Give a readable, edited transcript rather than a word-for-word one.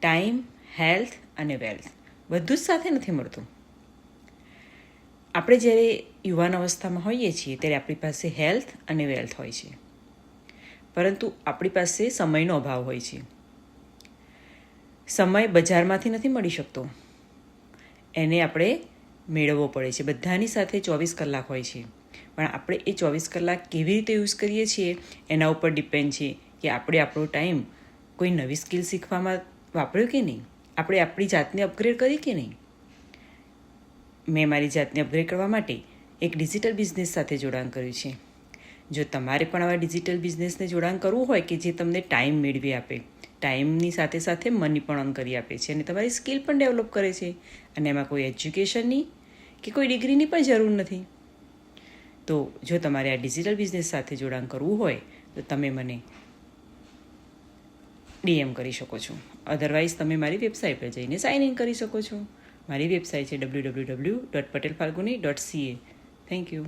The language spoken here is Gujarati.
ટાઈમ, હેલ્થ અને વેલ્થ બધું જ સાથે નથી મળતું. આપણે જ્યારે યુવાન અવસ્થામાં હોઈએ છીએ ત્યારે આપણી પાસે હેલ્થ અને વેલ્થ હોય છે, પરંતુ આપણી પાસે સમયનો અભાવ હોય છે. સમય બજારમાંથી નથી મળી શકતો, એને આપણે મેળવવો પડે છે. બધાની સાથે 24 કલાક હોય છે, પણ આપણે એ 24 કલાક કેવી રીતે યુઝ કરીએ છીએ એના ઉપર ડિપેન્ડ છે કે આપણે આપણો ટાઈમ કોઈ નવી સ્કિલ શીખવામાં વાપર્યો કે નહીં, આપણે આપણી જાતને અપગ્રેડ કરી કે નહીં. મેં મારી જાતને અપગ્રેડ કરવા માટે એક ડિજિટલ બિઝનેસ સાથે જોડાણ કર્યું છે. જો તમારે પણ આવા ડિજિટલ બિઝનેસને જોડાણ કરવું હોય કે જે તમને ટાઈમ મેળવી આપે, ટાઈમની સાથે સાથે મની પણ અર્ન કરી આપે છે અને તમારી સ્કિલ પણ ડેવલપ કરે છે, અને એમાં કોઈ એજ્યુકેશનની કે કોઈ ડિગ્રીની પણ જરૂર નથી, તો જો તમારે આ ડિજિટલ બિઝનેસ સાથે જોડાણ કરવું હોય તો તમે મને DM કરી શકો છો. અધરવાઇઝ તમે મારી વેબસાઇટ પર જઈને સાઇન ઇન કરી શકો છો. મારી વેબસાઇટ છે www.patelfalguni.ca. Thank you.